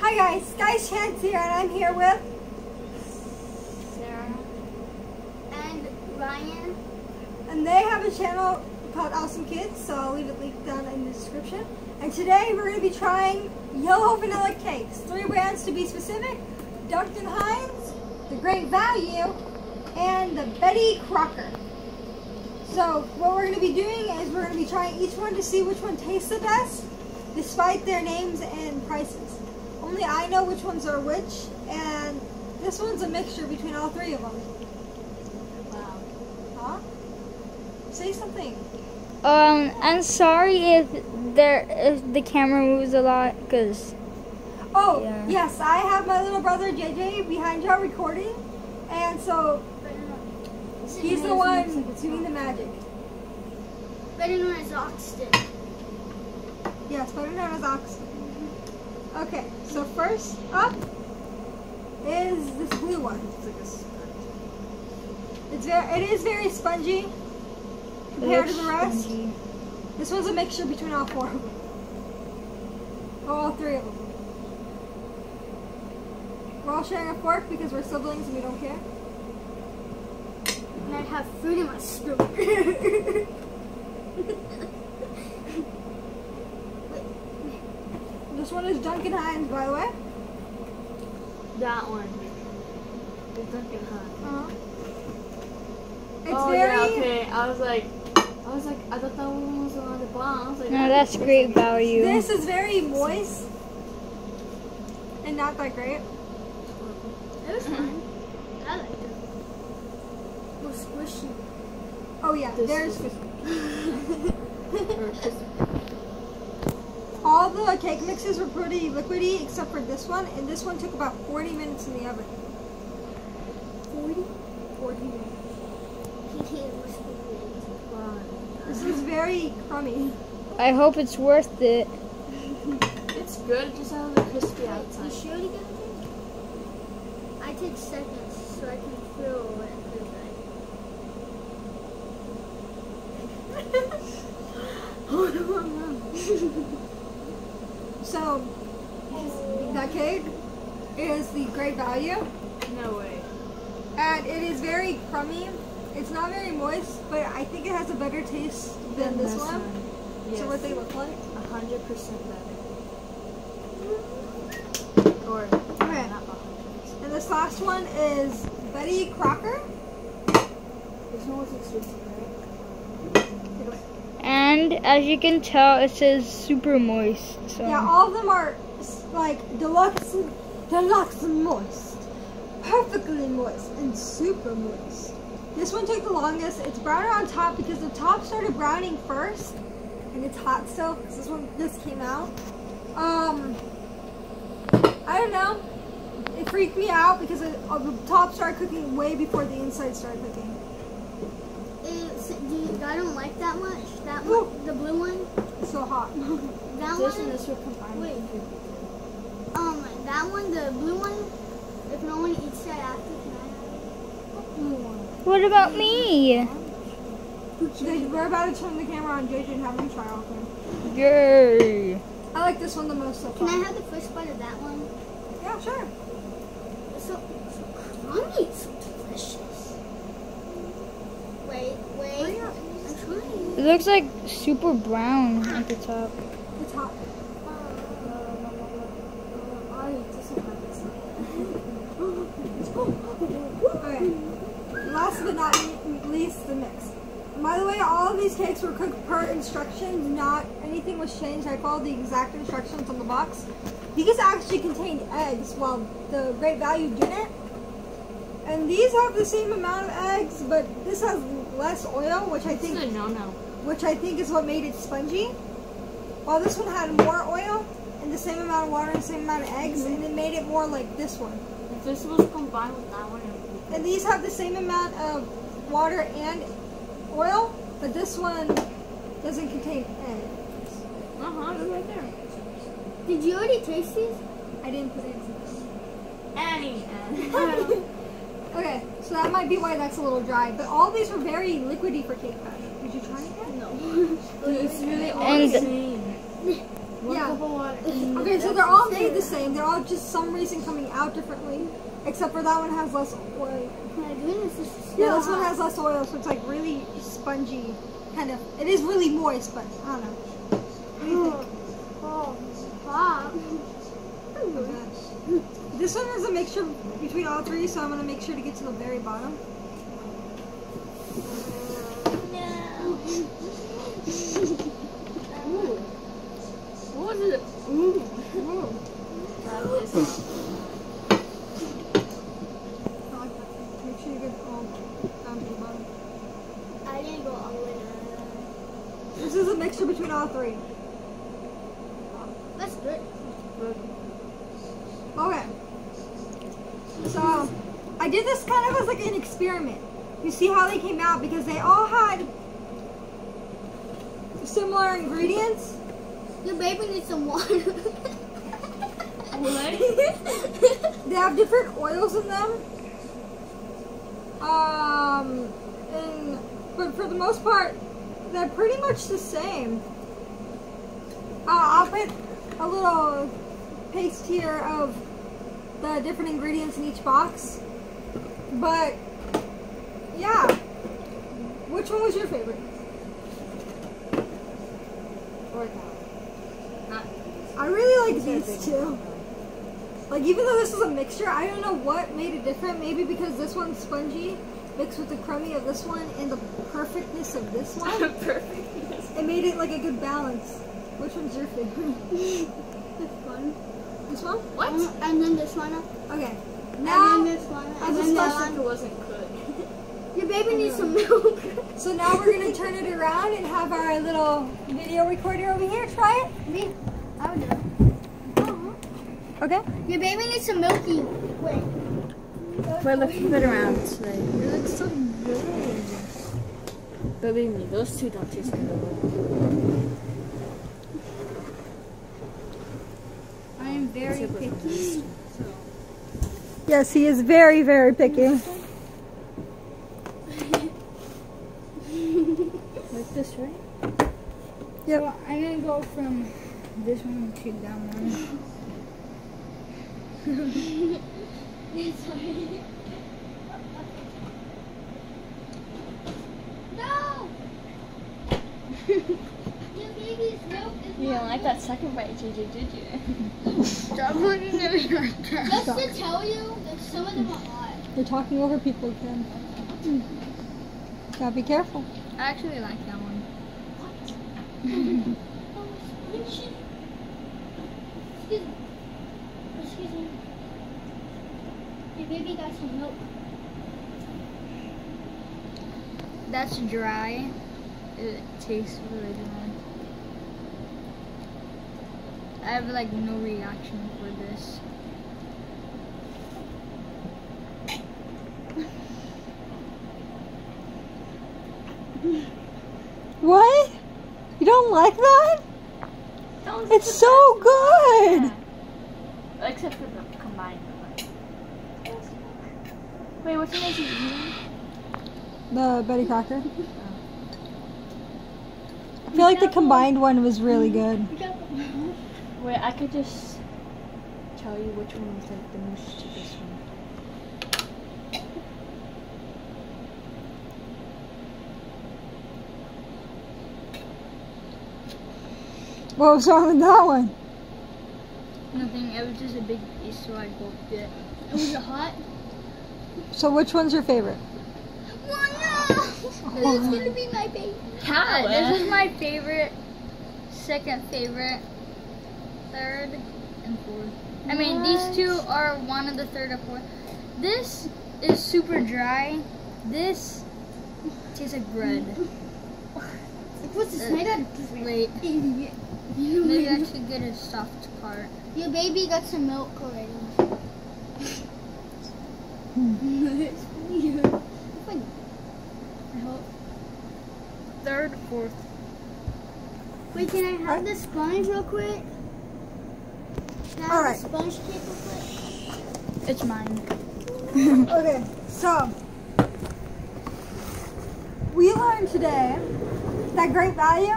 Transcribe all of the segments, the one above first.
Hi guys, Sky's Chance here, and I'm here with Sarah and Ryan, and they have a channel called Awesome Kids, so I'll leave it linked down in the description. And today we're going to be trying yellow vanilla cakes. 3 brands to be specific: Duncan Hines, the Great Value, and the Betty Crocker. So what we're going to be doing is we're going to be trying each one to see which one tastes the best, despite their names and prices. Only I know which ones are which, and this one's a mixture between all 3 of them. wow. Huh? Say something. I'm sorry if the camera moves a lot, cause. Oh, Yeah. yes, I have my little brother JJ behind y'all recording, and so he's the one doing the magic. Better known as Oxton. Yes, better known as Oxen. Okay, so first up is this blue one. It is very spongy compared to the rest. Spongy. This one's a mixture between all 4 of them. Oh, all 3 of them. We're all sharing a fork because we're siblings and we don't care. And I have food in my stomach. This one is Duncan Hines, by the way. That one. The Duncan Hines. It's very. Yeah, okay. I was like, I thought that one was on the bottom. I was like, No, that's Great Value. This is very moist and not that great. It was fine. I liked it. It was squishy. Oh yeah, This there's is- all the cake mixes were pretty liquidy except for this one, and this one took about 40 minutes in the oven. 40 minutes. This is very crummy. I hope it's worth it. It's good. It just has a crispy outside. Is she already gonna take? I take seconds so I can feel what it feels So, that cake is the Great Value, No way. and it is very crummy. It's not very moist, but I think it has a better taste than this one. Yes. So what they look like. 100% better. Or Okay. not 100%. And this last one is Betty Crocker. This one was expensive, right? And as you can tell, it says super moist. So. Yeah, all of them are like deluxe moist, perfectly moist, and super moist. This one took the longest. It's browner on top because the top started browning first, and it's hot still because this came out. I don't know. It freaked me out because the top started cooking way before the inside started cooking. I don't like that much. That Ooh. one, the blue one. It's so hot. That This one. and this were combined. Wait. That one, the blue one. If no one eats that after, can I have it? Blue one. What about me? We're about to turn the camera on JJ and have him try all of them. Yay! I like this one the most so far. Can I have the first bite of that one? Yeah, sure. It's so crummy. It's so delicious. Wait. Hurry up. I'm trying. It looks like super brown at the top. It's hot. Okay. Last but not least, the mix. By the way, all of these cakes were cooked per instructions. Not anything was changed. I followed the exact instructions on the box. These actually contained eggs, while the Great Value didn't. And these have the same amount of eggs, but this has less oil, which I think is what made it spongy. While this one had more oil and the same amount of water and the same amount of eggs, and it made it more like this one. If this was combined with that one, it would be And these have the same amount of water and oil, but this one doesn't contain eggs. It's right there. Did you already taste these? I didn't put eggs in this. Annie. Okay, so that might be why that's a little dry, but all these were very liquidy for cake batter. Did you try it yet? No. It's really all And- the same. One Yeah. cup of water. Okay, so they're all made the same. They're all just some reason coming out differently. Except for that one has less oil. My goodness, this is so Yeah, this one hot. has less oil, so it's like really spongy. Kind of. It is really moist, but I don't know. What do you think? Oh, hot. Okay. This one is a mixture between all three, so I'm going to make sure to get to the very bottom. What is it? Ooh. I like that. Make sure you get all down to the bottom. I didn't go all the way down. This is a mixture between all three. That's good. Okay. So, I did this kind of as like an experiment. You see how they came out because they all had similar ingredients. Your baby needs some water. What? They have different oils in them. But for the most part, they're pretty much the same. I'll put a little paste here of the different ingredients in each box. But yeah, which one was your favorite? I really like these two. Like, even though this is a mixture, I don't know what made it different. Maybe because this one's spongy mixed with the crummy of this one and the perfectness of this one. Perfect. It made it like a good balance. Which one's your favorite? This one. This one? What? And then this one. Okay. Now, And then this one. as And a then that special- one. Wasn't good. Your baby needs some milk. so now we're gonna turn it around and have our little video recorder over here. Try it. Me? I'll do it. Okay. Your baby needs some milky. Wait. Wait, let's flip it around. So it looks so good. Believe me, those two don't taste good. I am very picky. Yes, he is very, very picky. Like this, right? Yep. So I'm gonna go from this one to that one. No! Your baby's milk is You didn't like that second bite, JJ, did you? Stop looking at me like that. Just to tell you that some of them are hot. You're talking over people, Ken. Gotta be careful. I actually like that one. Excuse me. Excuse me. Your baby got some milk. That's dry. It tastes really dry. I have like no reaction for this. What? You don't like that? That was It's the so best good. one. Yeah. Except for the combined one. Wait, which one is he eating? The Betty Crocker. I feel like the combined one was really good. Wait, I could just tell you which one was like the most cheapest one. What was wrong with that one? Nothing. It was just a big piece, so I gulped it. Was it hot? So which one's your favorite? This is gonna be my baby. How? This is my favorite, second favorite, third, and fourth. I mean, these two are one of the third or fourth. This is super dry. This tastes like bread. What's this made of? Wait, maybe I should get a soft part. Your baby got some milk already. I hope. Third, fourth. Wait, can I have the sponge real quick? Can I have Alright. the sponge cake real quick? It's mine. Okay, so we learned today that Great Value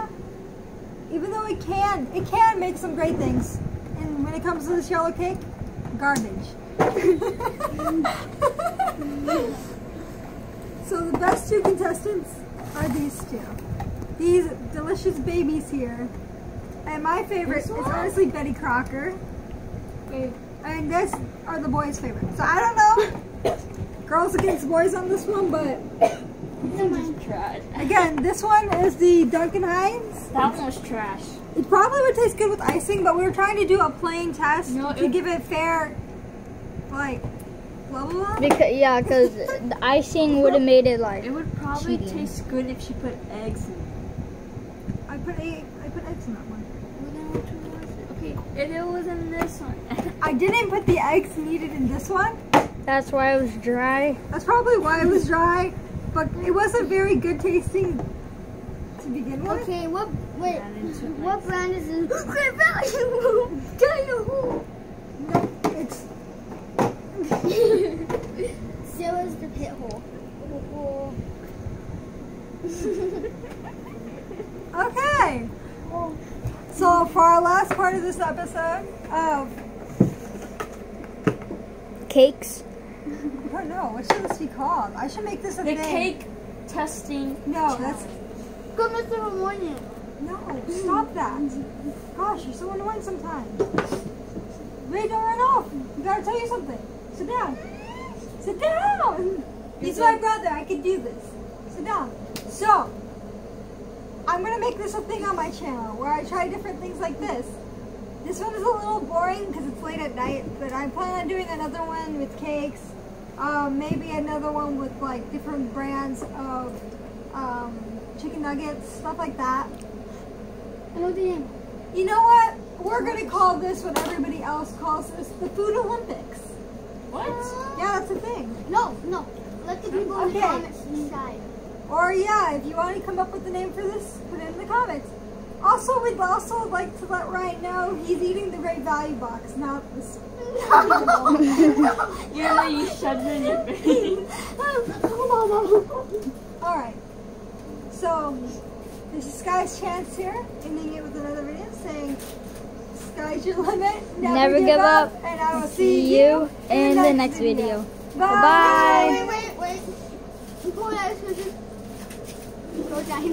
even though it can make some great things. And when it comes to this yellow cake, garbage. So the best two contestants are these two. These delicious babies here. And my favorite is honestly Betty Crocker. And this are the boys' favorite. So I don't know. Girls against boys on this one, but again, this one is the Duncan Hines. That one was trash. It probably would taste good with icing, but we were trying to do a plain test to give it fair, like, blah blah blah. Because the icing would have made it like. It would probably cheating. taste good if she put eggs in it. I put eggs in that one. Okay, if it was in this one. I didn't put the eggs needed in this one. That's why it was dry. That's probably why it was dry, but it wasn't very good tasting to begin with. Okay, what brand is this? Great No, it's So is the pit hole. okay. So for our last part of this episode of Cakes. I don't know, what should this be called? I should make this a The thing. cake testing. No, that's Go Mr. Harmonium. no. Stop that. Gosh, you're so annoying sometimes. Wait, don't run off. I gotta tell you something. Sit down. Sit down. He's my brother. I can do this. Sit down. So, I'm gonna make this a thing on my channel where I try different things like this. This one is a little boring because it's late at night, but I plan on doing another one with cakes. Maybe another one with like different brands of chicken nuggets, stuff like that. I know the name. You know what? We're gonna call this what everybody else calls this, the Food Olympics. What? Yeah, that's a thing. No. Let the people in the Okay. comments decide. Or yeah, if you want to come up with a name for this, put it in the comments. Also, we'd also like to let Ryan know he's eating the Great Value box, not this. You know you shoved it in your face. Alright. So, this is Sky's chance here, ending it with another video saying, Sky's your limit, Never give up. and I will See you in the next video. Bye. Wait. Before that, go down.